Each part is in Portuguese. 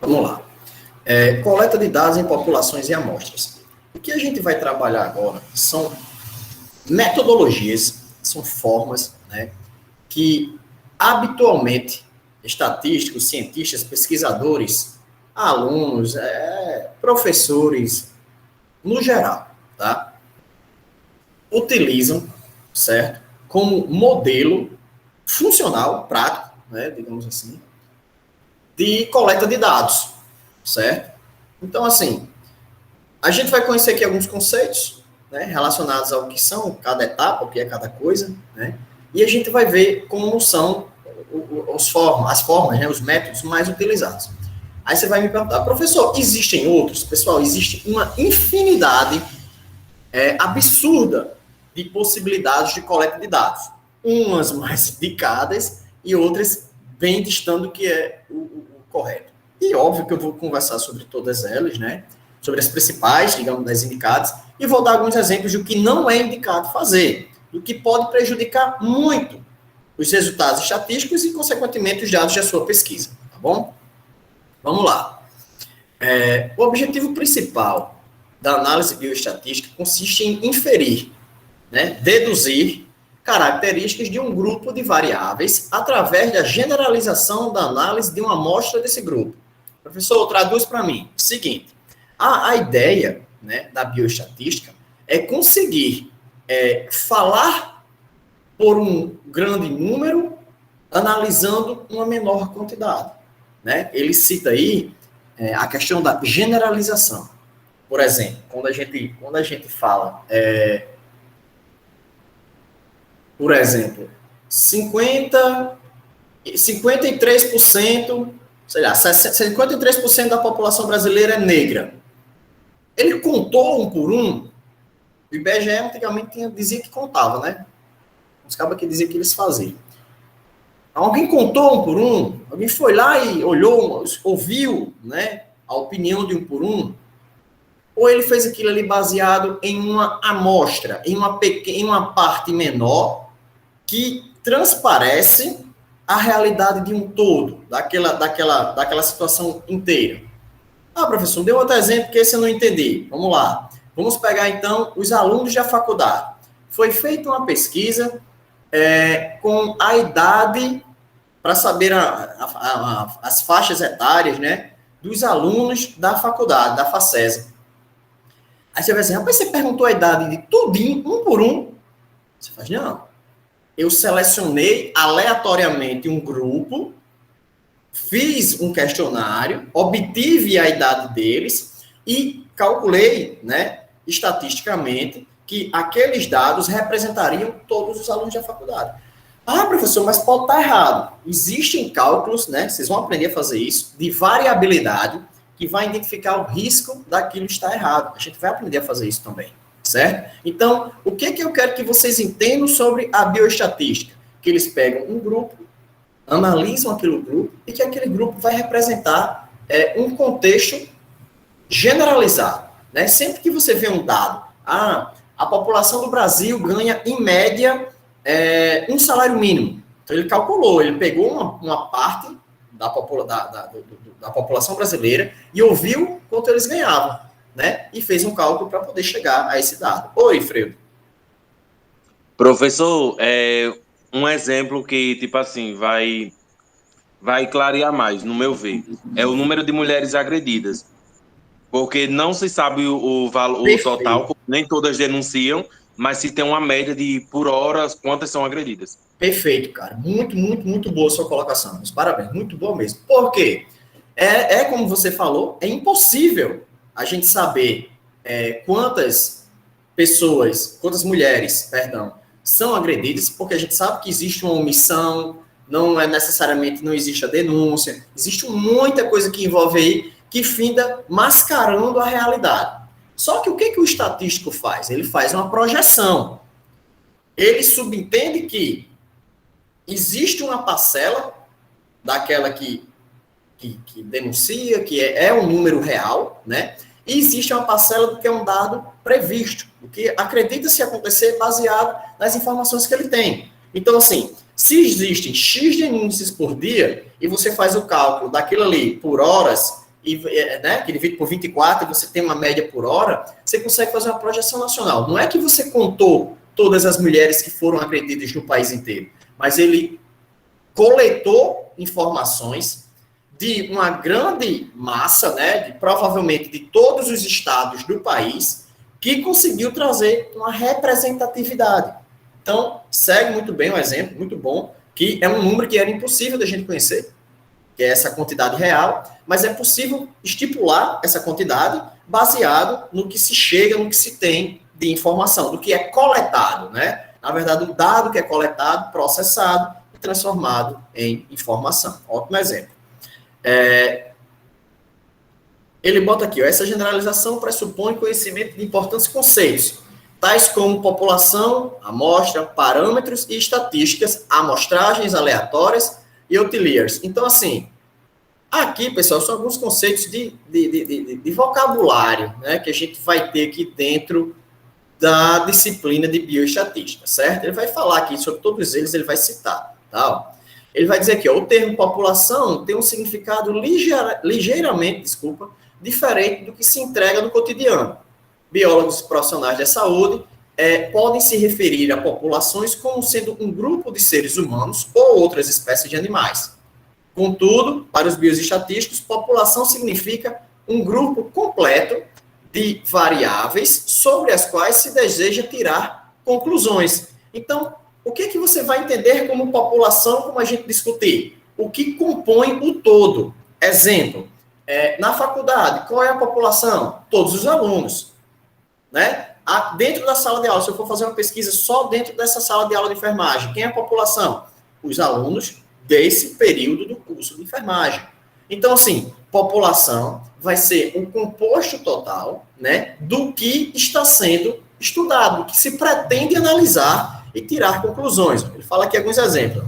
Vamos lá. Coleta de dados em populações e amostras. O que a gente vai trabalhar agora são metodologias, são formas, né, que habitualmente estatísticos, cientistas, pesquisadores, alunos, professores, no geral, tá, utilizam, certo, como modelo funcional, prático, né, digamos assim, de coleta de dados, certo? Então, assim, a gente vai conhecer aqui alguns conceitos, né, relacionados ao que são cada etapa, o que é cada coisa, né, e a gente vai ver como são as formas, né, os métodos mais utilizados. Aí você vai me perguntar, professor, existem outros? Pessoal, existe uma infinidade absurda de possibilidades de coleta de dados. Umas mais indicadas e outras bem distando do que é o correto. E óbvio que eu vou conversar sobre todas elas, né? Sobre as principais, digamos, das indicadas, e vou dar alguns exemplos do que não é indicado fazer, do que pode prejudicar muito os resultados estatísticos e, consequentemente, os dados da sua pesquisa, tá bom? Vamos lá. O objetivo principal da análise bioestatística consiste em inferir, né, deduzir características de um grupo de variáveis através da generalização da análise de uma amostra desse grupo. Professor, traduz para mim. Seguinte, a ideia, né, da bioestatística é conseguir falar por um grande número, analisando uma menor quantidade, né? Ele cita aí a questão da generalização. Por exemplo, quando a gente fala, por exemplo, 53%, sei lá, 53% da população brasileira é negra. Ele contou um por um. O IBGE antigamente dizia que contava, né? Os cabas que diziam que eles faziam. Alguém contou um por um? Alguém foi lá e olhou, ouviu, né, a opinião de um por um? Ou ele fez aquilo ali baseado em uma amostra, em uma parte menor que transparece a realidade de um todo, daquela situação inteira? Ah, professor, dê outro exemplo que esse eu não entendi. Vamos lá. Vamos pegar, então, os alunos da faculdade. Foi feita uma pesquisa com a idade, para saber as faixas etárias, né, dos alunos da faculdade, da FACESA. Aí você vai dizer, rapaz, você perguntou a idade de tudinho, um por um? Você faz, não. Eu selecionei aleatoriamente um grupo, fiz um questionário, obtive a idade deles e calculei, né, estatisticamente, que aqueles dados representariam todos os alunos da faculdade. Ah, professor, mas pode estar errado. Existem cálculos, né, vocês vão aprender a fazer isso, de variabilidade, que vai identificar o risco daquilo estar errado. A gente vai aprender a fazer isso também, certo? Então, o que eu quero que vocês entendam sobre a bioestatística? Que eles pegam um grupo, analisam aquele grupo, e que aquele grupo vai representar um contexto generalizado, né? Sempre que você vê um dado, a população do Brasil ganha, em média, um salário mínimo. Então, ele calculou, ele pegou uma parte da população brasileira e ouviu quanto eles ganhavam, né? E fez um cálculo para poder chegar a esse dado. Oi, Fredo. Professor, um exemplo que, tipo assim, vai clarear mais, no meu ver, é o número de mulheres agredidas. Porque não se sabe o valor total, nem todas denunciam, mas se tem uma média de, por hora, quantas são agredidas. Perfeito, cara. Muito, muito, muito boa a sua colocação. Mas parabéns, muito boa mesmo. Por quê? Como você falou, é impossível a gente saber quantas mulheres, são agredidas, porque a gente sabe que existe uma omissão, não existe a denúncia, existe muita coisa que envolve aí, que finda mascarando a realidade. Só que o que o estatístico faz? Ele faz uma projeção. Ele subentende que existe uma parcela daquela que denuncia, que é um número real, né? E existe uma parcela do que é um dado previsto, o que acredita-se acontecer baseado nas informações que ele tem. Então, assim, Se existem X denúncias por dia, e você faz o cálculo daquilo ali por horas, e, né, que divide por 24, e você tem uma média por hora, você consegue fazer uma projeção nacional. Não é que você contou todas as mulheres que foram agredidas no país inteiro, mas ele coletou informações de uma grande massa, né, provavelmente de todos os estados do país, que conseguiu trazer uma representatividade. Então, segue muito bem o exemplo, muito bom, que é um número que era impossível da gente conhecer, que é essa quantidade real, mas é possível estipular essa quantidade baseado no que se chega, no que se tem de informação, do que é coletado, né? Na verdade, o dado que é coletado, processado e transformado em informação. Ótimo exemplo. Ele bota aqui, ó, essa generalização pressupõe conhecimento de importantes conceitos, tais como população, amostra, parâmetros e estatísticas, amostragens aleatórias e outliers. Então, assim, aqui, pessoal, são alguns conceitos de vocabulário, né, que a gente vai ter aqui dentro da disciplina de bioestatística, certo? Ele vai falar aqui sobre todos eles, ele vai citar, tá? Ele vai dizer aqui, ó, o termo população tem um significado ligeiramente, diferente do que se entrega no cotidiano. Biólogos profissionais da saúde podem se referir a populações como sendo um grupo de seres humanos ou outras espécies de animais. Contudo, para os bioestatísticos, população significa um grupo completo de variáveis sobre as quais se deseja tirar conclusões. Então, o que você vai entender como população, como a gente discutir? O que compõe o todo? Exemplo, na faculdade, qual é a população? Todos os alunos, né? Dentro da sala de aula, se eu for fazer uma pesquisa só dentro dessa sala de aula de enfermagem, quem é a população? Os alunos desse período do curso de enfermagem. Então, assim, população vai ser um composto total, né, do que está sendo estudado, do que se pretende analisar e tirar conclusões. Ele fala aqui alguns exemplos.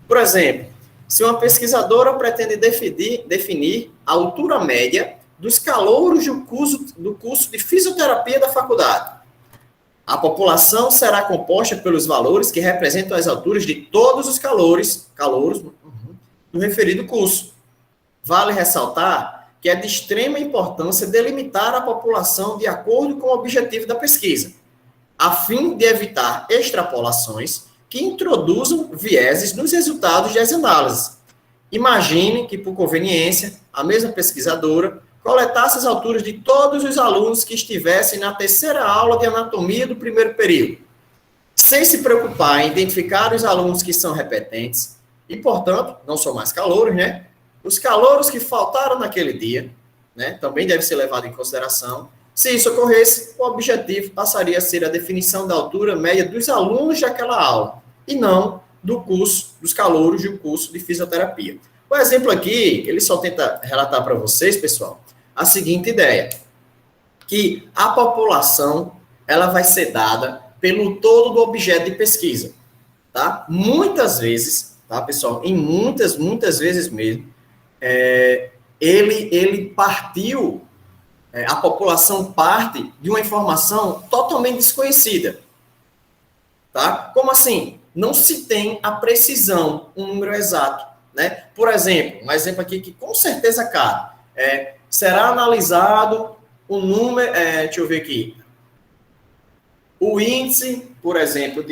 Por exemplo, se uma pesquisadora pretende definir a altura média dos calouros do curso de fisioterapia da faculdade, a população será composta pelos valores que representam as alturas de todos os calouros do referido curso. Vale ressaltar que é de extrema importância delimitar a população de acordo com o objetivo da pesquisa, a fim de evitar extrapolações que introduzam vieses nos resultados das análises. Imagine que, por conveniência, a mesma pesquisadora coletasse as alturas de todos os alunos que estivessem na terceira aula de anatomia do primeiro período, sem se preocupar em identificar os alunos que são repetentes e, portanto, não são mais calouros, né? Os calouros que faltaram naquele dia, né, também deve ser levado em consideração. Se isso ocorresse, o objetivo passaria a ser a definição da altura média dos alunos daquela aula, e não do curso, dos calouros do curso de fisioterapia. O exemplo aqui, ele só tenta relatar para vocês, pessoal, a seguinte ideia, que a população, ela vai ser dada pelo todo do objeto de pesquisa, tá? Muitas vezes, tá, pessoal, em muitas vezes mesmo, ele partiu, a população parte de uma informação totalmente desconhecida, tá? Como assim? Não se tem a precisão, um número exato, né? Por exemplo, um exemplo aqui que com certeza cabe, será analisado o número, deixa eu ver aqui, o índice, por exemplo, do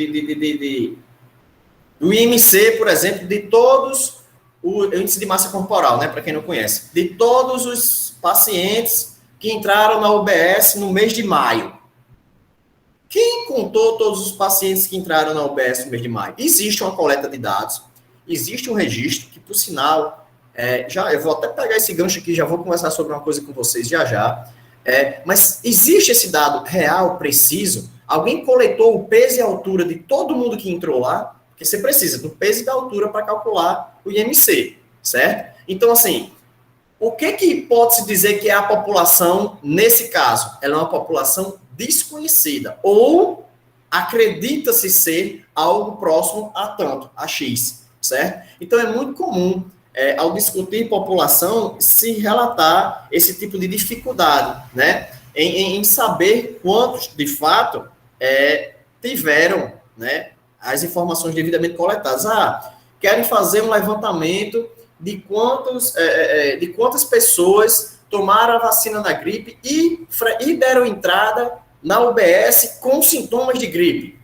IMC, por exemplo, de todos, o índice de massa corporal, né, para quem não conhece, de todos os pacientes que entraram na UBS no mês de maio. Quem contou todos os pacientes que entraram na UBS no mês de maio? Existe uma coleta de dados, existe um registro, que, por sinal, eu vou até pegar esse gancho aqui, já vou conversar sobre uma coisa com vocês já. Mas existe esse dado real, preciso? Alguém coletou o peso e a altura de todo mundo que entrou lá? Porque você precisa do peso e da altura para calcular o IMC, certo? Então, assim, o que pode-se dizer que é a população nesse caso? Ela é uma população desconhecida, ou acredita-se ser algo próximo a tanto, a X, certo? Então, é muito comum, ao discutir população, se relatar esse tipo de dificuldade, né? Em saber quantos, de fato, tiveram, né, as informações devidamente coletadas. Querem fazer um levantamento de quantas pessoas tomaram a vacina da gripe e deram entrada na UBS com sintomas de gripe.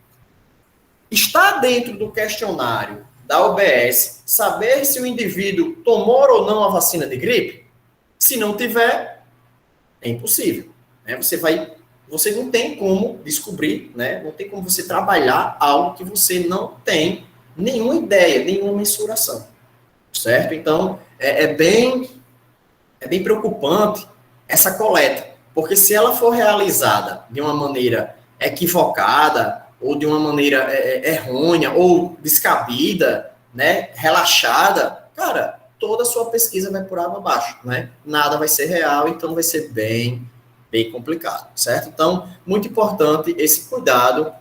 Está dentro do questionário da UBS saber se o indivíduo tomou ou não a vacina de gripe? Se não tiver, é impossível. Né? Você não tem como descobrir, né? Não tem como você trabalhar algo que você não tem nenhuma ideia, nenhuma mensuração. Certo? Então, é bem preocupante essa coleta, porque se ela for realizada de uma maneira equivocada, ou de uma maneira errônea, ou descabida, né, relaxada, cara, toda a sua pesquisa vai por água abaixo, né? Nada vai ser real, então vai ser bem complicado, certo? Então, muito importante esse cuidado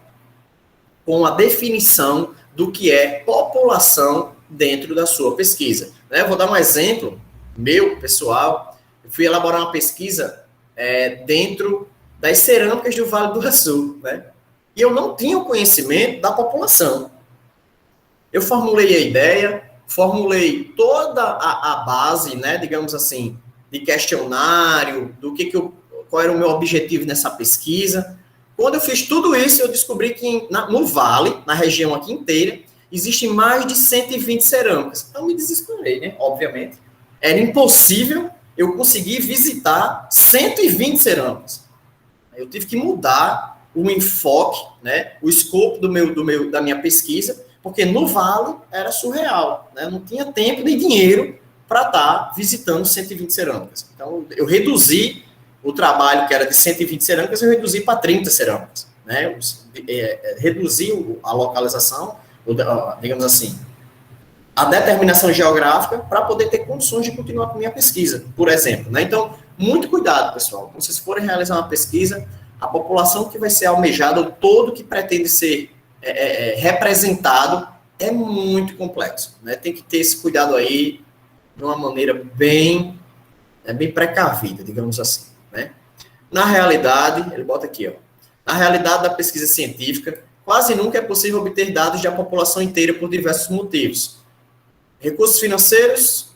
com a definição do que é população dentro da sua pesquisa. Né? Eu vou dar um exemplo meu, pessoal. Eu fui elaborar uma pesquisa dentro das cerâmicas do Vale do Açu, né? E eu não tinha o conhecimento da população. Eu formulei a ideia, formulei toda a base, né, digamos assim, de questionário, qual era o meu objetivo nessa pesquisa. Quando eu fiz tudo isso, eu descobri que no Vale, na região aqui inteira, existem mais de 120 cerâmicas. Então, me desesperei, né? Obviamente. Era impossível eu conseguir visitar 120 cerâmicas. Eu tive que mudar o enfoque, né? O escopo da minha pesquisa, porque no Vale era surreal, né? Eu não tinha tempo nem dinheiro para estar visitando 120 cerâmicas. Então, eu reduzi o trabalho que era de 120 cerâmicas, eu reduzi para 30 cerâmicas, né? Reduzi a localização, digamos assim, a determinação geográfica para poder ter condições de continuar com a minha pesquisa, por exemplo, né? Então, muito cuidado, pessoal. Quando vocês forem realizar uma pesquisa, a população que vai ser almejada, o todo que pretende ser representado, é muito complexo, né? Tem que ter esse cuidado aí de uma maneira bem precavida, digamos assim, né? Na realidade, ele bota aqui, ó, na realidade da pesquisa científica, quase nunca é possível obter dados da população inteira por diversos motivos. Recursos financeiros,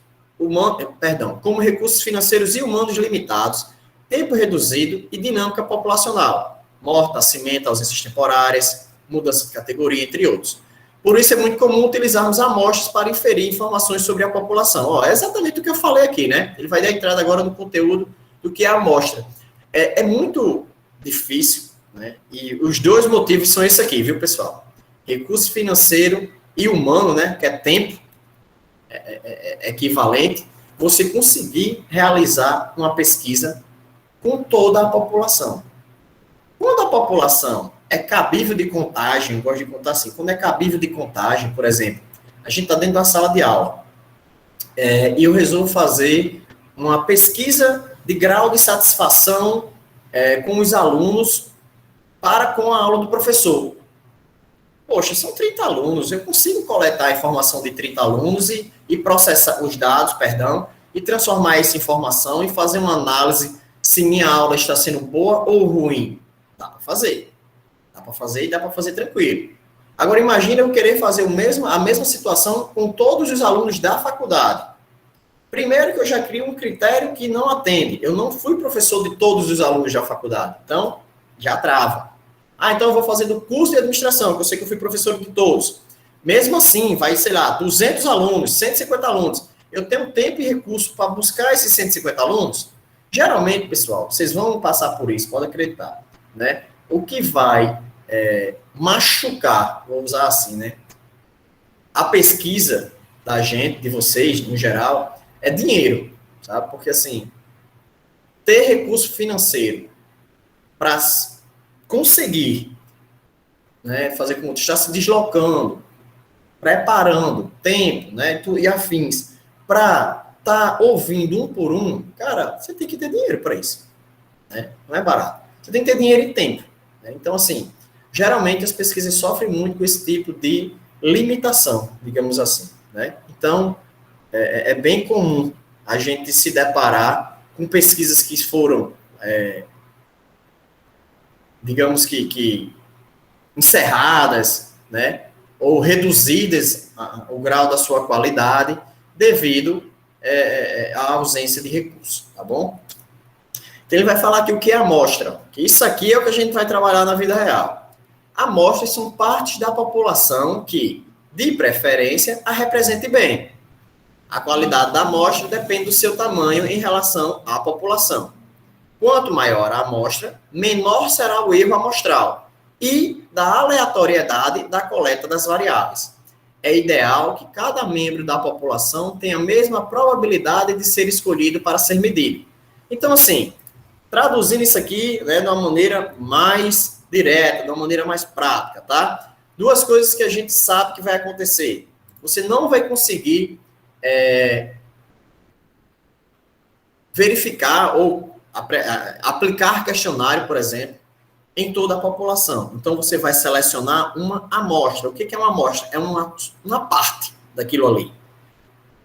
como recursos financeiros e humanos limitados, tempo reduzido e dinâmica populacional, morte, nascimento, ausências temporárias, mudança de categoria, entre outros. Por isso é muito comum utilizarmos amostras para inferir informações sobre a população. É exatamente o que eu falei aqui, né? Ele vai dar entrada agora no conteúdo do que é a amostra. É muito difícil, né? E os dois motivos são esses aqui, viu, pessoal? Recurso financeiro e humano, né? Que é tempo equivalente, você conseguir realizar uma pesquisa com toda a população. Quando a população é cabível de contagem, eu gosto de contar assim, quando é cabível de contagem, por exemplo, a gente está dentro da sala de aula, e eu resolvo fazer uma pesquisa de grau de satisfação com os alunos com a aula do professor. Poxa, são 30 alunos, eu consigo coletar a informação de 30 alunos e processar os dados, e transformar essa informação e fazer uma análise se minha aula está sendo boa ou ruim. Dá para fazer. Dá para fazer e dá para fazer tranquilo. Agora, imagina eu querer fazer a mesma situação com todos os alunos da faculdade. Primeiro que eu já crio um critério que não atende. Eu não fui professor de todos os alunos da faculdade. Então, já trava. Então eu vou fazer do curso de administração, que eu sei que eu fui professor de todos. Mesmo assim, vai, sei lá, 200 alunos, 150 alunos. Eu tenho tempo e recurso para buscar esses 150 alunos? Geralmente, pessoal, vocês vão passar por isso, pode acreditar, né? O que vai machucar, vou usar assim, né? A pesquisa da gente, de vocês, no geral, é dinheiro, sabe? Porque, assim, ter recurso financeiro para conseguir, né, fazer com que está se deslocando, preparando tempo, né, e afins, para estar ouvindo um por um, cara, você tem que ter dinheiro para isso, né? Não é barato. Você tem que ter dinheiro e tempo, né? Então, assim, geralmente as pesquisas sofrem muito com esse tipo de limitação, digamos assim, né? Então, é bem comum a gente se deparar com pesquisas que foram digamos que encerradas, né? ou reduzidas o grau da sua qualidade devido à ausência de recursos, tá bom? Então, ele vai falar aqui o que é amostra, que isso aqui é o que a gente vai trabalhar na vida real. Amostras são partes da população que, de preferência, a represente bem. A qualidade da amostra depende do seu tamanho em relação à população. Quanto maior a amostra, menor será o erro amostral e da aleatoriedade da coleta das variáveis. É ideal que cada membro da população tenha a mesma probabilidade de ser escolhido para ser medido. Então, assim, traduzindo isso aqui, né, de uma maneira mais direta, de uma maneira mais prática, tá? Duas coisas que a gente sabe que vai acontecer. Você não vai conseguir verificar ou aplicar questionário, por exemplo, em toda a população. Então, você vai selecionar uma amostra. O que é uma amostra? É uma parte daquilo ali.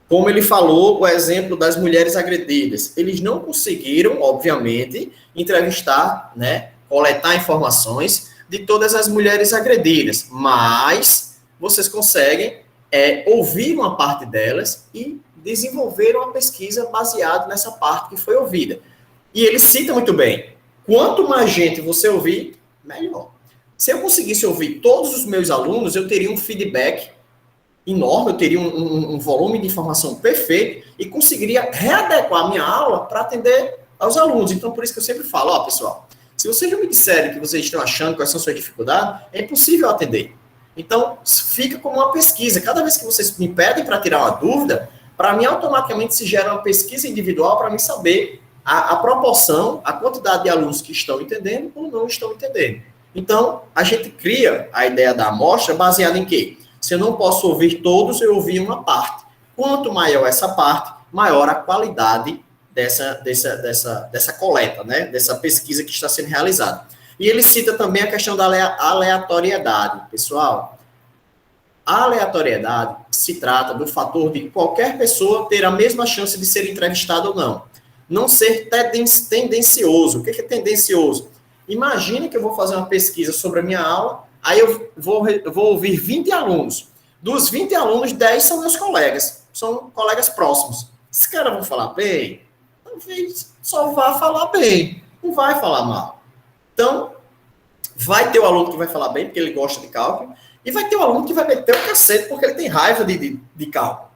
Como ele falou, o exemplo das mulheres agredidas. Eles não conseguiram, obviamente, entrevistar, né, coletar informações de todas as mulheres agredidas, mas vocês conseguem ouvir uma parte delas e desenvolver uma pesquisa baseada nessa parte que foi ouvida. E ele cita muito bem, quanto mais gente você ouvir, melhor. Se eu conseguisse ouvir todos os meus alunos, eu teria um feedback enorme, eu teria um volume de informação perfeito e conseguiria readequar a minha aula para atender aos alunos. Então, por isso que eu sempre falo, ó, pessoal, se vocês não me disserem que vocês estão achando quais são suas dificuldades, é impossível atender. Então, fica como uma pesquisa. Cada vez que vocês me pedem para tirar uma dúvida, para mim, automaticamente se gera uma pesquisa individual para mim saber a proporção, a quantidade de alunos que estão entendendo ou não estão entendendo. Então, a gente cria a ideia da amostra baseada em quê? Se eu não posso ouvir todos, eu ouvi uma parte. Quanto maior essa parte, maior a qualidade dessa coleta, né? Dessa pesquisa que está sendo realizada. E ele cita também a questão da aleatoriedade. Pessoal, a aleatoriedade se trata do fator de qualquer pessoa ter a mesma chance de ser entrevistada ou não. Não ser tendencioso. O que é tendencioso? Imagine que eu vou fazer uma pesquisa sobre a minha aula, aí eu vou ouvir 20 alunos. Dos 20 alunos, 10 são meus colegas. São colegas próximos. Esses caras vão falar bem? Talvez só vá falar bem. Não vai falar mal. Então, vai ter o aluno que vai falar bem, porque ele gosta de cálculo, e vai ter o aluno que vai meter o cacete, porque ele tem raiva de cálculo.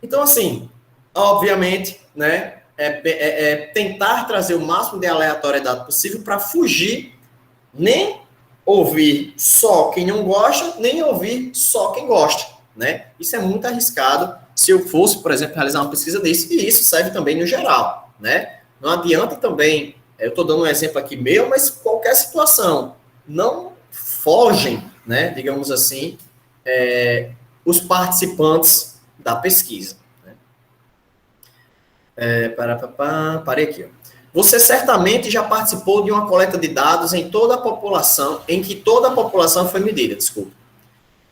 Então, assim, obviamente, né, tentar trazer o máximo de aleatoriedade possível para fugir, nem ouvir só quem não gosta, nem ouvir só quem gosta, né? Isso é muito arriscado se eu fosse, por exemplo, realizar uma pesquisa desse, e isso serve também no geral, né? Não adianta também, eu estou dando um exemplo aqui meu, mas qualquer situação, não fogem, né, digamos assim, os participantes da pesquisa. Parei aqui, ó. Você certamente já participou de uma coleta de dados em toda a população, em que toda a população foi medida, desculpa.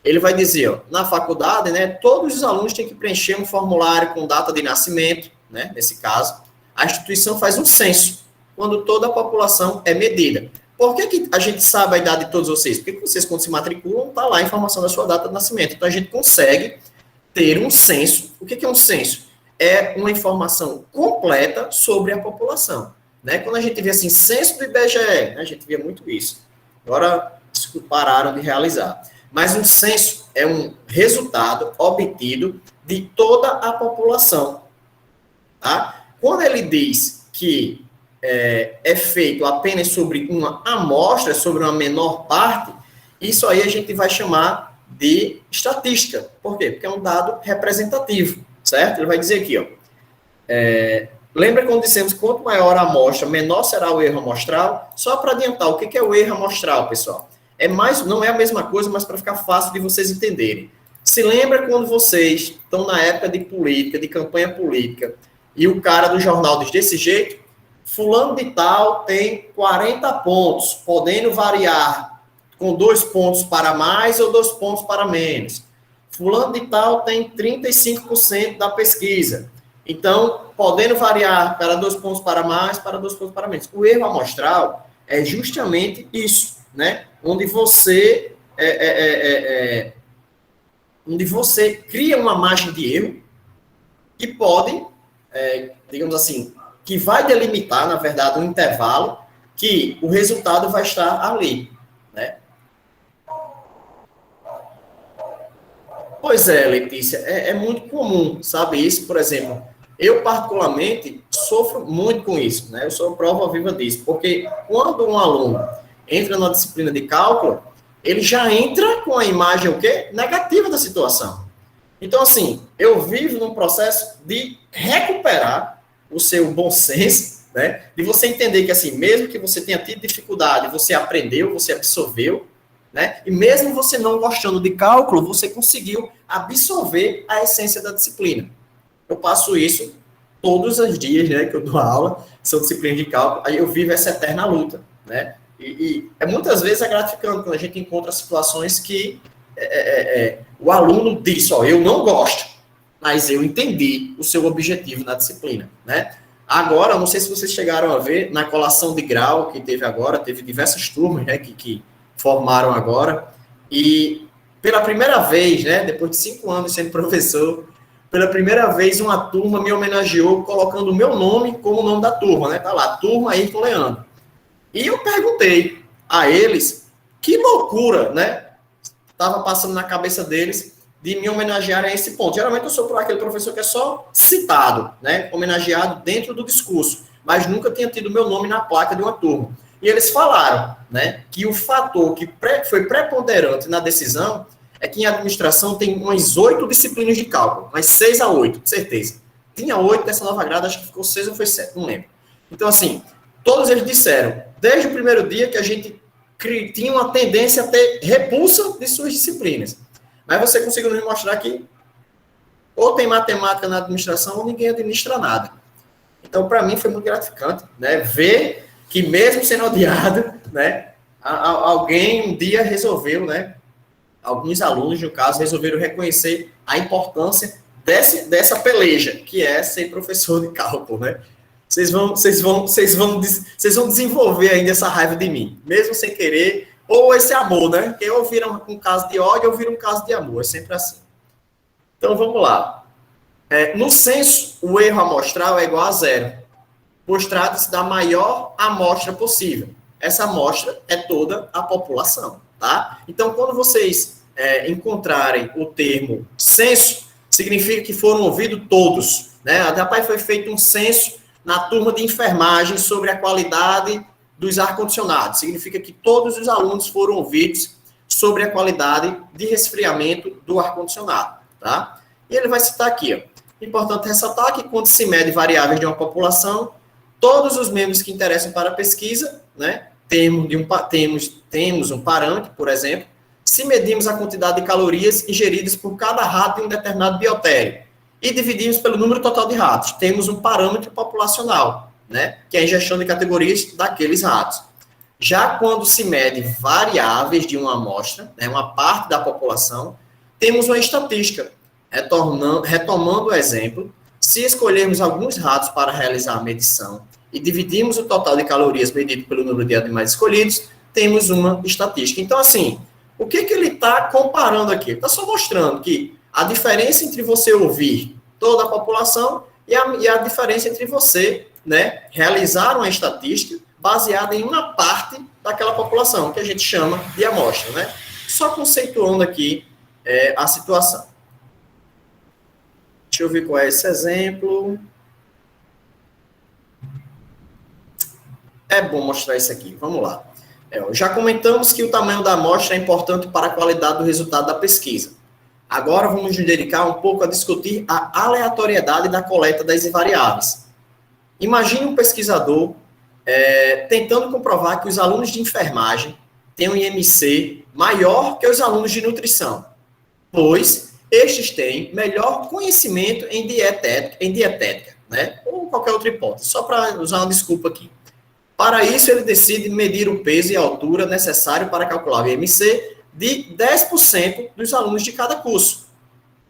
Ele vai dizer, ó, na faculdade, né, todos os alunos têm que preencher um formulário com data de nascimento, né, nesse caso. A instituição faz um censo, quando toda a população é medida. Por que a gente sabe a idade de todos vocês? Porque vocês, quando se matriculam, está lá a informação da sua data de nascimento. Então, a gente consegue ter um censo. O que é um censo? É uma informação completa sobre a população. Né? Quando a gente vê assim, censo do IBGE, né? A gente via muito isso. Agora, pararam de realizar. Mas um censo é um resultado obtido de toda a população. Tá? Quando ele diz que é feito apenas sobre uma amostra, sobre uma menor parte, isso aí a gente vai chamar de estatística. Por quê? Porque é um dado representativo. Certo? Ele vai dizer aqui, ó. Lembra quando dissemos que quanto maior a amostra, menor será o erro amostral? Só para adiantar, o que é o erro amostral, pessoal? Não é a mesma coisa, mas para ficar fácil de vocês entenderem. Se lembra quando vocês estão na época de política, de campanha política, e o cara do jornal diz desse jeito, fulano de tal tem 40 pontos, podendo variar com 2 pontos para mais ou 2 pontos para menos. Fulano de tal tem 35% da pesquisa. Então, podendo variar para 2 pontos para mais, para 2 pontos para menos. O erro amostral é justamente isso, né? Onde você onde você cria uma margem de erro que pode, digamos assim, que vai delimitar, na verdade, um intervalo que o resultado vai estar ali, né? Pois é, Letícia, é muito comum, sabe isso? Por exemplo, eu particularmente sofro muito com isso, né? Eu sou prova viva disso, porque quando um aluno entra na disciplina de cálculo, ele já entra com a imagem o quê? Negativa da situação. Então, assim, eu vivo num processo de recuperar o seu bom senso, né? De você entender que, assim, mesmo que você tenha tido dificuldade, você aprendeu, você absorveu, né? E mesmo você não gostando de cálculo, você conseguiu absorver a essência da disciplina. Eu passo isso todos os dias, né, que eu dou aula, são disciplinas de cálculo, aí eu vivo essa eterna luta, né? E muitas vezes é gratificante quando a gente encontra situações que o aluno diz, eu não gosto, mas eu entendi o seu objetivo na disciplina, né? Agora, não sei se vocês chegaram a ver, na colação de grau que teve agora, teve diversas turmas, né, que formaram agora, e pela primeira vez, né, depois de 5 anos sendo professor, pela primeira vez uma turma me homenageou colocando o meu nome como o nome da turma, né? Tá lá, turma Ayrton Leandro. E eu perguntei a eles que loucura, né? Estava passando na cabeça deles de me homenagear a esse ponto. Geralmente eu sou aquele professor que é só citado, né? Homenageado dentro do discurso, mas nunca tinha tido meu nome na placa de uma turma. E eles falaram, né, que o fator que foi preponderante na decisão é que em administração tem umas 8 disciplinas de cálculo, umas 6 a 8, com certeza. Tinha 8 dessa nova grade, acho que ficou 6 ou foi 7, não lembro. Então, assim, todos eles disseram, desde o primeiro dia, que a gente tinha uma tendência a ter repulsa de suas disciplinas. Mas você conseguiu nos mostrar que ou tem matemática na administração ou ninguém administra nada. Então, para mim, foi muito gratificante, né, ver que mesmo sendo odiado, né, alguém um dia resolveu, né, alguns alunos, no caso, resolveram reconhecer a importância dessa peleja, que é ser professor de cálculo, né? Vocês vão desenvolver ainda essa raiva de mim, mesmo sem querer, ou esse amor, né? Que ou vira um caso de ódio ou vira um caso de amor, é sempre assim. Então, vamos lá. No censo, o erro amostral é igual a 0, pois trata-se da maior amostra possível. Essa amostra é toda a população, tá? Então, quando vocês encontrarem o termo censo, significa que foram ouvidos todos, né? Rapaz, foi feito um censo na turma de enfermagem sobre a qualidade dos ar-condicionados. Significa que todos os alunos foram ouvidos sobre a qualidade de resfriamento do ar-condicionado, tá? E ele vai citar aqui, ó. Importante ressaltar que quando se mede variáveis de uma população, todos os membros que interessam para a pesquisa, né, temos um parâmetro, por exemplo, se medimos a quantidade de calorias ingeridas por cada rato em um determinado biotério e dividimos pelo número total de ratos, temos um parâmetro populacional, né, que é a ingestão de categorias daqueles ratos. Já quando se mede variáveis de uma amostra, né, uma parte da população, temos uma estatística. Retomando o exemplo, se escolhermos alguns ratos para realizar a medição e dividimos o total de calorias medido pelo número de animais escolhidos, temos uma estatística. Então, assim, o que ele está comparando aqui? Ele está só mostrando que a diferença entre você ouvir toda a população e a diferença entre você, né, realizar uma estatística baseada em uma parte daquela população, que a gente chama de amostra, né? Só conceituando aqui a situação. Deixa eu ver qual é esse exemplo. É bom mostrar isso aqui. Vamos lá. Já comentamos que o tamanho da amostra é importante para a qualidade do resultado da pesquisa. Agora vamos nos dedicar um pouco a discutir a aleatoriedade da coleta das variáveis. Imagine um pesquisador tentando comprovar que os alunos de enfermagem têm um IMC maior que os alunos de nutrição, pois estes têm melhor conhecimento em dietética, né? Ou qualquer outra hipótese, só para usar uma desculpa aqui. Para isso, ele decide medir o peso e a altura necessário para calcular o IMC de 10% dos alunos de cada curso,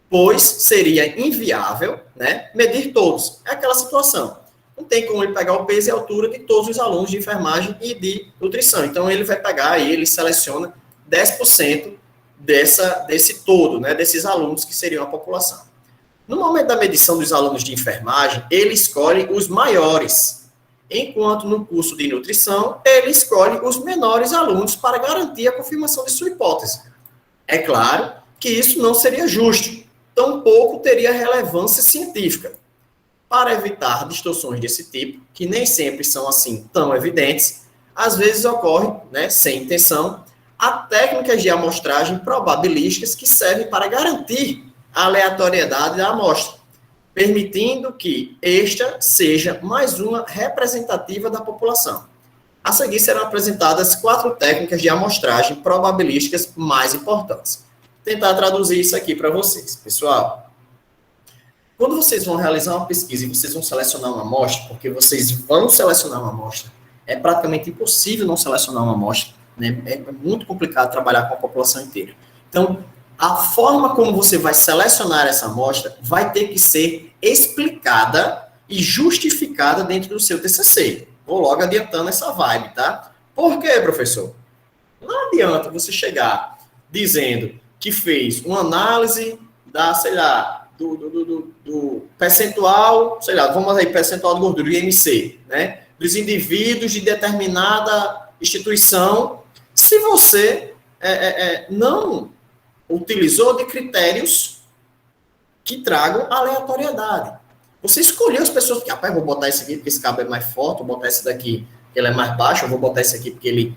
pois seria inviável, né, medir todos. É aquela situação. Não tem como ele pegar o peso e a altura de todos os alunos de enfermagem e de nutrição. Então, ele vai pegar e ele seleciona 10% desse todo, né, desses alunos que seriam a população. No momento da medição dos alunos de enfermagem, ele escolhe os maiores, enquanto no curso de nutrição, ele escolhe os menores alunos para garantir a confirmação de sua hipótese. É claro que isso não seria justo, tampouco teria relevância científica. Para evitar distorções desse tipo, que nem sempre são assim tão evidentes, às vezes ocorre, né, sem intenção, há técnicas de amostragem probabilísticas que servem para garantir a aleatoriedade da amostra, permitindo que esta seja mais uma representativa da população. A seguir serão apresentadas 4 técnicas de amostragem probabilísticas mais importantes. Vou tentar traduzir isso aqui para vocês. Pessoal, quando vocês vão realizar uma pesquisa e vocês vão selecionar uma amostra, porque vocês vão selecionar uma amostra, é praticamente impossível não selecionar uma amostra, né? É muito complicado trabalhar com a população inteira. Então, a forma como você vai selecionar essa amostra vai ter que ser explicada e justificada dentro do seu TCC. Vou logo adiantando essa vibe, tá? Por quê, professor? Não adianta você chegar dizendo que fez uma análise da, sei lá, do percentual, sei lá, vamos aí, percentual de gordura, IMC, né? Dos indivíduos de determinada instituição, se você não utilizou de critérios que tragam aleatoriedade. Você escolheu as pessoas que, rapaz, vou botar esse aqui porque esse cabo é mais forte, vou botar esse daqui porque ele é mais baixo, eu vou botar esse aqui porque ele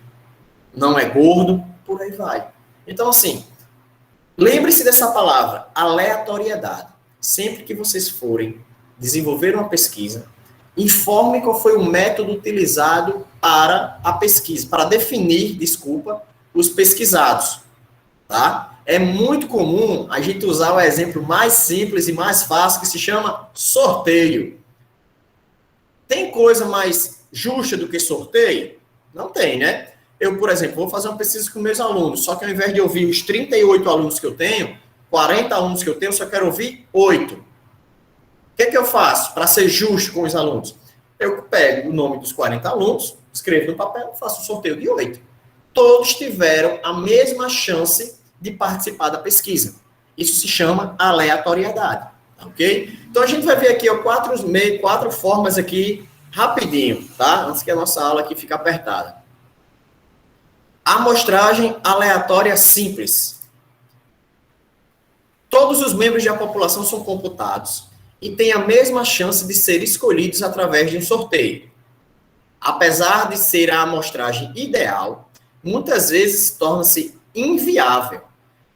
não é gordo, por aí vai. Então, assim, lembre-se dessa palavra, aleatoriedade. Sempre que vocês forem desenvolver uma pesquisa, informe qual foi o método utilizado para a pesquisa, para definir, os pesquisados, tá? É muito comum a gente usar o exemplo mais simples e mais fácil, que se chama sorteio. Tem coisa mais justa do que sorteio? Não tem, né? Eu, por exemplo, vou fazer uma pesquisa com meus alunos, só que ao invés de ouvir os 38 alunos que eu tenho, 40 alunos que eu tenho, eu só quero ouvir 8. O que eu faço para ser justo com os alunos? Eu pego o nome dos 40 alunos, escrevo no papel, faço um sorteio de 8. Todos tiveram a mesma chance de participar da pesquisa. Isso se chama aleatoriedade, ok? Então, a gente vai ver aqui 4 formas aqui, rapidinho, tá? Antes que a nossa aula aqui fique apertada. Amostragem aleatória simples. Todos os membros da população são computados e têm a mesma chance de ser escolhidos através de um sorteio. Apesar de ser a amostragem ideal, muitas vezes torna-se inviável.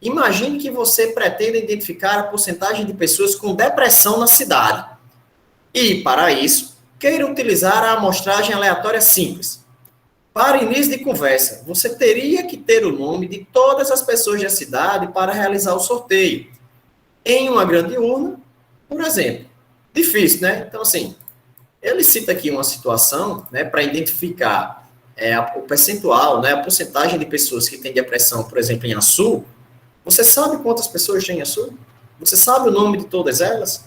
Imagine que você pretenda identificar a porcentagem de pessoas com depressão na cidade. E, para isso, queira utilizar a amostragem aleatória simples. Para início de conversa, você teria que ter o nome de todas as pessoas da cidade para realizar o sorteio. Em uma grande urna, por exemplo. Difícil, né? Então, assim, ele cita aqui uma situação, né, para identificar o percentual, né, a porcentagem de pessoas que têm depressão, por exemplo, em Açu. Você sabe quantas pessoas têm em Açu? Você sabe o nome de todas elas?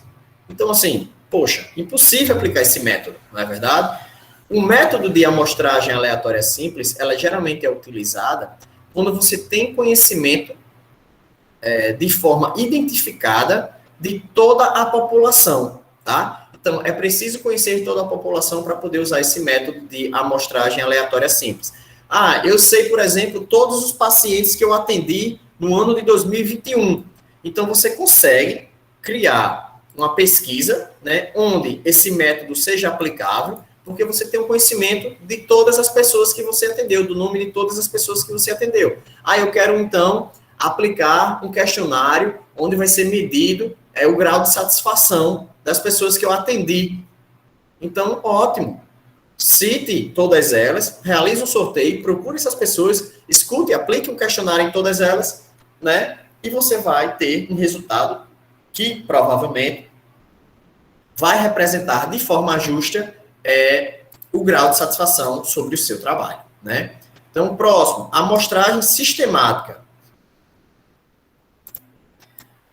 Então, assim, poxa, impossível aplicar esse método, não é verdade? O método de amostragem aleatória simples, ela geralmente é utilizada quando você tem conhecimento de forma identificada de toda a população, tá? Então, é preciso conhecer toda a população para poder usar esse método de amostragem aleatória simples. Ah, eu sei, por exemplo, todos os pacientes que eu atendi no ano de 2021. Então, você consegue criar uma pesquisa, né, onde esse método seja aplicável, porque você tem um conhecimento de todas as pessoas que você atendeu, do nome de todas as pessoas que você atendeu. Ah, eu quero, então, aplicar um questionário onde vai ser medido o grau de satisfação das pessoas que eu atendi. Então, ótimo. Cite todas elas, realize um sorteio, procure essas pessoas, escute, aplique um questionário em todas elas, né? E você vai ter um resultado que, provavelmente, vai representar de forma justa o grau de satisfação sobre o seu trabalho, né? Então, próximo, amostragem sistemática.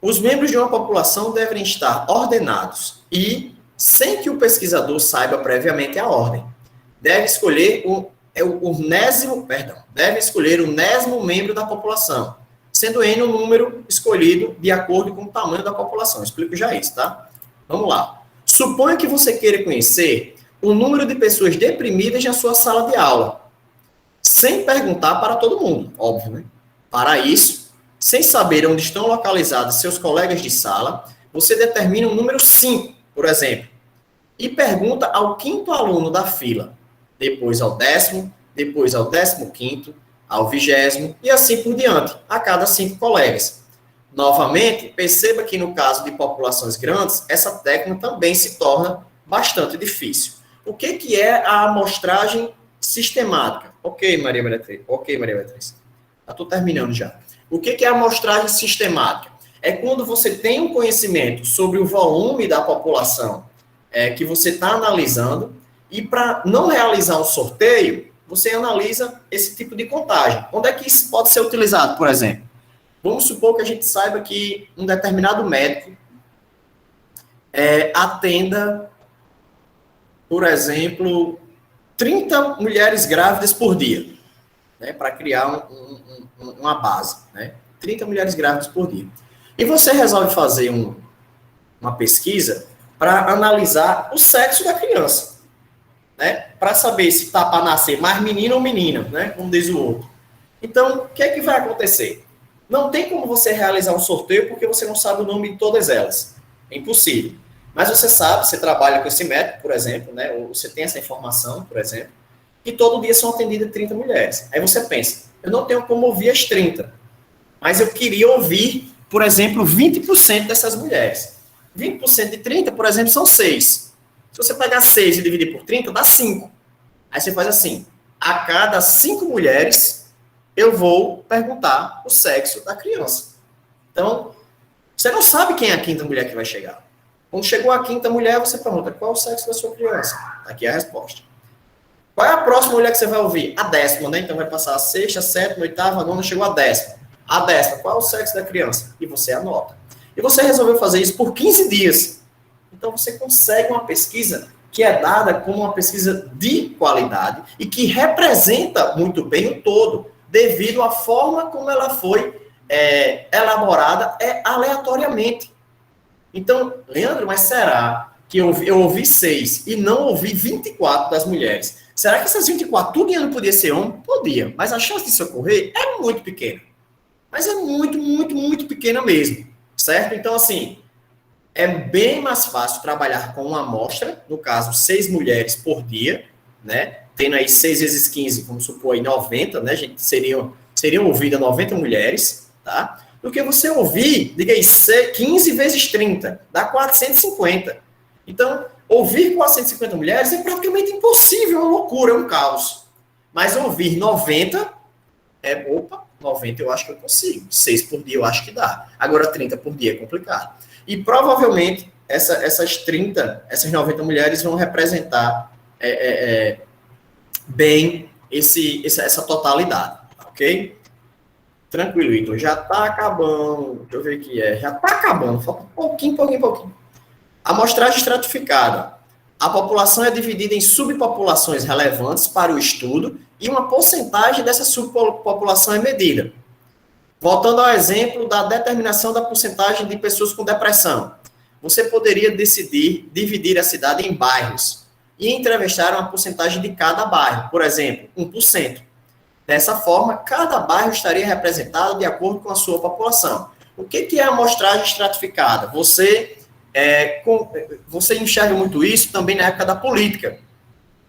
Os membros de uma população devem estar ordenados e, sem que o pesquisador saiba previamente a ordem, deve escolher o 9º membro da população. sendo N o número escolhido de acordo com o tamanho da população. Eu explico já isso, tá? Vamos lá. Suponha que você queira conhecer o número de pessoas deprimidas na sua sala de aula, sem perguntar para todo mundo, óbvio, né? Para isso, sem saber onde estão localizados seus colegas de sala, você determina o número 5, por exemplo, e pergunta ao 5º aluno da fila, depois ao 10º, depois ao 15º, ao 20º e assim por diante, a cada 5 colegas. Novamente, perceba que no caso de populações grandes, essa técnica também se torna bastante difícil. O que é a amostragem sistemática? Ok, Maria Beatriz. Estou terminando já. O que é a amostragem sistemática? É quando você tem um conhecimento sobre o volume da população que você está analisando e para não realizar um sorteio, você analisa esse tipo de contagem. Onde é que isso pode ser utilizado, por exemplo? Vamos supor que a gente saiba que um determinado médico atenda, por exemplo, 30 mulheres grávidas por dia, né, para criar uma base, né? 30 mulheres grávidas por dia. E você resolve fazer uma pesquisa para analisar o sexo da criança, né? Para saber se está para nascer mais menino ou menina, né? Como diz o outro. Então, o que é que vai acontecer? Não tem como você realizar um sorteio porque você não sabe o nome de todas elas. É impossível. Mas você sabe, você trabalha com esse método, por exemplo, né? Ou você tem essa informação, por exemplo, que todo dia são atendidas 30 mulheres. Aí você pensa, eu não tenho como ouvir as 30, mas eu queria ouvir, por exemplo, 20% dessas mulheres. 20% de 30, por exemplo, são 6. Se você pegar 6 e dividir por 30, dá 5. Aí você faz assim, a cada 5 mulheres, eu vou perguntar o sexo da criança. Então, você não sabe quem é a 5ª mulher que vai chegar. Quando chegou a 5ª mulher, você pergunta, qual é o sexo da sua criança? Aqui é a resposta. Qual é a próxima mulher que você vai ouvir? A 10ª, né? Então vai passar a 6ª, 7ª, 8ª, a 9ª, chegou a 10ª. A 10ª, qual é o sexo da criança? E você anota. E você resolveu fazer isso por 15 dias. Então você consegue uma pesquisa que é dada como uma pesquisa de qualidade e que representa muito bem o todo, devido à forma como ela foi elaborada aleatoriamente. Então, Leandro, mas será que eu ouvi 6 e não ouvi 24 das mulheres? Será que essas 24, tudo não podia ser homem? Podia, mas a chance disso ocorrer é muito pequena. Mas é muito, muito, muito pequena mesmo, certo? Então, assim, é bem mais fácil trabalhar com uma amostra, no caso, 6 mulheres por dia, né? Tendo aí 6 vezes 15, vamos supor aí 90, né? Gente, seriam ouvidas 90 mulheres, tá? Do que você ouvir, diga aí, 15 vezes 30, dá 450. Então, ouvir 450 mulheres é praticamente impossível, é uma loucura, é um caos. Mas ouvir 90, 90 eu acho que eu consigo. 6 por dia eu acho que dá. Agora 30 por dia é complicado. E provavelmente essas 90 mulheres vão representar bem essa totalidade, ok? Tranquilo, Ítalo. Já está acabando. Deixa eu ver o que é. Já está acabando. Falta pouquinho. Amostragem estratificada. A população é dividida em subpopulações relevantes para o estudo e uma porcentagem dessa subpopulação é medida. Voltando ao exemplo da determinação da porcentagem de pessoas com depressão. Você poderia decidir dividir a cidade em bairros e entrevistar uma porcentagem de cada bairro. Por exemplo, 1%. Dessa forma, cada bairro estaria representado de acordo com a sua população. O que é a amostragem estratificada? Você enxerga muito isso também na época da política.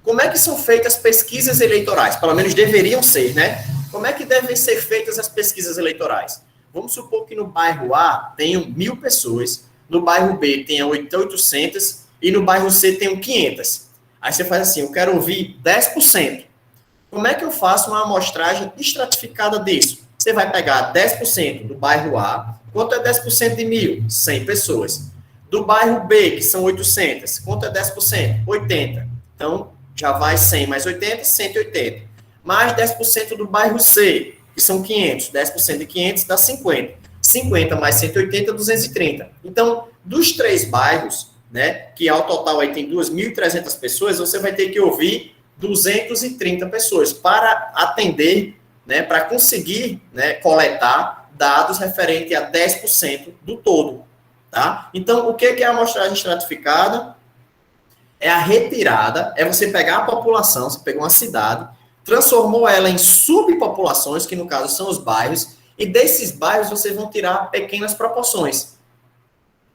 Como é que são feitas pesquisas eleitorais? Pelo menos deveriam ser, né? Como é que devem ser feitas as pesquisas eleitorais? Vamos supor que no bairro A tenham 1.000 pessoas, no bairro B tenham 800 e no bairro C tenham 500. Aí você faz assim, eu quero ouvir 10%. Como é que eu faço uma amostragem estratificada disso? Você vai pegar 10% do bairro A, quanto é 10% de 1.000? 100 pessoas. Do bairro B, que são 800, quanto é 10%? 80. Então, já vai 100 mais 80, 180. Mais 10% do bairro C, que são 500. 10% de 500 dá 50. 50 mais 180, 230. Então, dos 3 bairros, né, que ao total aí tem 2.300 pessoas, você vai ter que ouvir 230 pessoas para atender, né, para conseguir, né, coletar dados referentes a 10% do todo. Tá? Então, o que é a amostragem estratificada? É a retirada, é você pegar a população, você pegou uma cidade, transformou ela em subpopulações, que no caso são os bairros, e desses bairros vocês vão tirar pequenas proporções.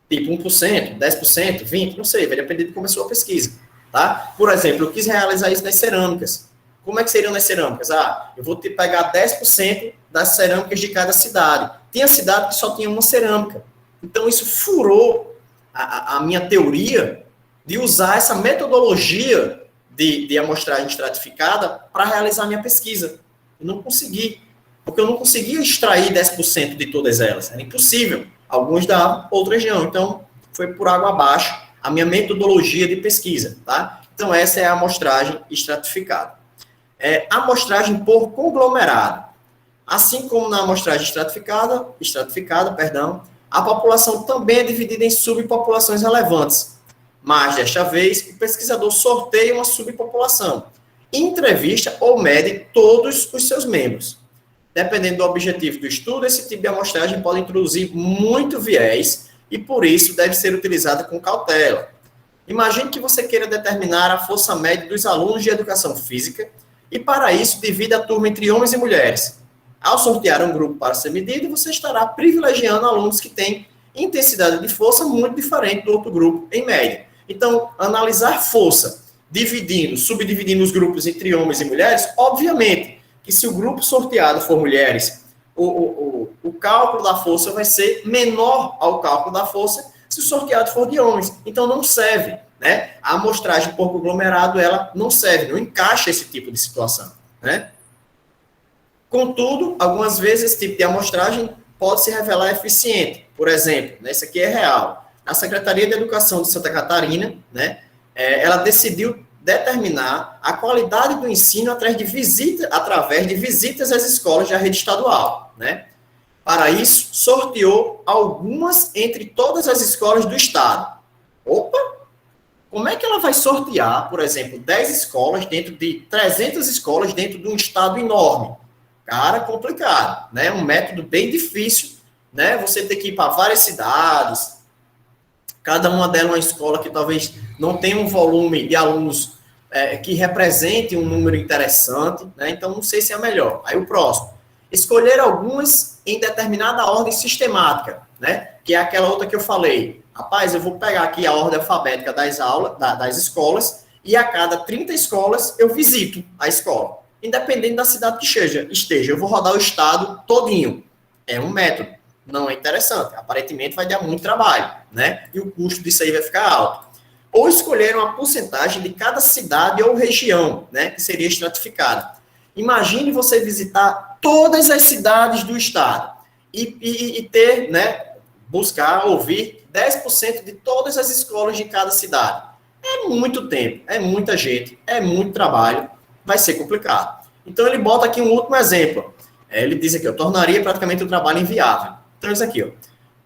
Tipo 1%, 10%, 20%, não sei, vai depender de como é a sua pesquisa. Tá? Por exemplo, eu quis realizar isso nas cerâmicas. Como é que seriam nas cerâmicas? Eu vou pegar 10% das cerâmicas de cada cidade. Tinha cidade que só tinha uma cerâmica. Então, isso furou a minha teoria de usar essa metodologia de amostragem estratificada para realizar a minha pesquisa. Eu não consegui, porque eu não conseguia extrair 10% de todas elas. Era impossível. Alguns davam, outras não. Então, foi por água abaixo a minha metodologia de pesquisa. Tá? Então, essa é a amostragem estratificada. Amostragem por conglomerado. Assim como na amostragem estratificada, a população também é dividida em subpopulações relevantes. Mas, desta vez, o pesquisador sorteia uma subpopulação, entrevista ou mede todos os seus membros. Dependendo do objetivo do estudo, esse tipo de amostragem pode introduzir muito viés e, por isso, deve ser utilizada com cautela. Imagine que você queira determinar a força média dos alunos de educação física e, para isso, divida a turma entre homens e mulheres. Ao sortear um grupo para ser medido, você estará privilegiando alunos que têm intensidade de força muito diferente do outro grupo, em média. Então, analisar força, subdividindo os grupos entre homens e mulheres, obviamente que se o grupo sorteado for mulheres, o cálculo da força vai ser menor ao cálculo da força se o sorteado for de homens. Então, não serve, né? A amostragem por conglomerado, ela não serve, não encaixa esse tipo de situação, né? Contudo, algumas vezes esse tipo de amostragem pode se revelar eficiente. Por exemplo, né, isso aqui é real. A Secretaria de Educação de Santa Catarina, né, ela decidiu determinar a qualidade do ensino através de visitas às escolas da rede estadual. Né? Para isso, sorteou algumas entre todas as escolas do estado. Opa! Como é que ela vai sortear, por exemplo, 10 escolas dentro de 300 escolas dentro de um estado enorme? Cara, complicado, né? Um método bem difícil, né? Você tem que ir para várias cidades, cada uma delas uma escola que talvez não tenha um volume de alunos que represente um número interessante, né? Então, não sei se é melhor. Aí o próximo. Escolher algumas em determinada ordem sistemática, né? Que é aquela outra que eu falei. Rapaz, eu vou pegar aqui a ordem alfabética das escolas e a cada 30 escolas eu visito a escola. Independente da cidade que esteja, eu vou rodar o estado todinho. É um método, não é interessante. Aparentemente vai dar muito trabalho, né? E o custo disso aí vai ficar alto. Ou escolher uma porcentagem de cada cidade ou região, né? Que seria estratificada. Imagine você visitar todas as cidades do estado e ter, né? Buscar, ouvir 10% de todas as escolas de cada cidade. É muito tempo, é muita gente, é muito trabalho. Vai ser complicado. Então, ele bota aqui um último exemplo. Ele diz aqui, tornaria praticamente o trabalho inviável. Então, isso aqui,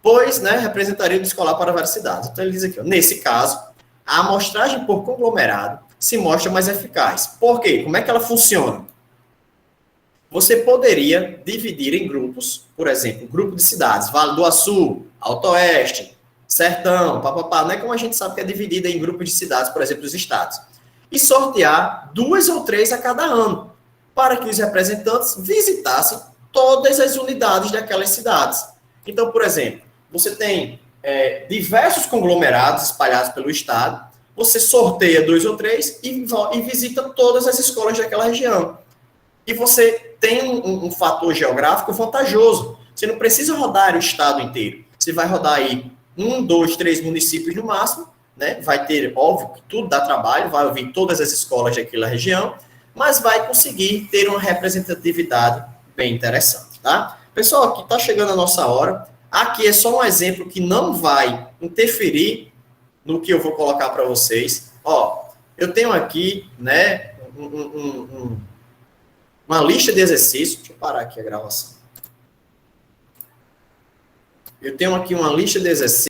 pois, né, representaria o escolar para várias cidades. Então, ele diz aqui, nesse caso, a amostragem por conglomerado se mostra mais eficaz. Por quê? Como é que ela funciona? Você poderia dividir em grupos, por exemplo, grupo de cidades, Vale do Açu, Alto Oeste, Sertão, papapá, não é como a gente sabe que é dividida em grupos de cidades, por exemplo, os estados. E sortear 2 ou 3 a cada ano, para que os representantes visitassem todas as unidades daquelas cidades. Então, por exemplo, você tem diversos conglomerados espalhados pelo estado, você sorteia 2 ou 3 e visita todas as escolas daquela região. E você tem um fator geográfico vantajoso. Você não precisa rodar o estado inteiro. Você vai rodar aí 1, 2, 3 municípios no máximo, né? Vai ter, óbvio, que tudo dá trabalho, vai ouvir todas as escolas daquela região, mas vai conseguir ter uma representatividade bem interessante, tá? Pessoal, aqui está chegando a nossa hora. Aqui é só um exemplo que não vai interferir no que eu vou colocar para vocês. Ó, eu tenho aqui, né, uma lista de exercícios. Deixa eu parar aqui a gravação. Eu tenho aqui uma lista de exercícios.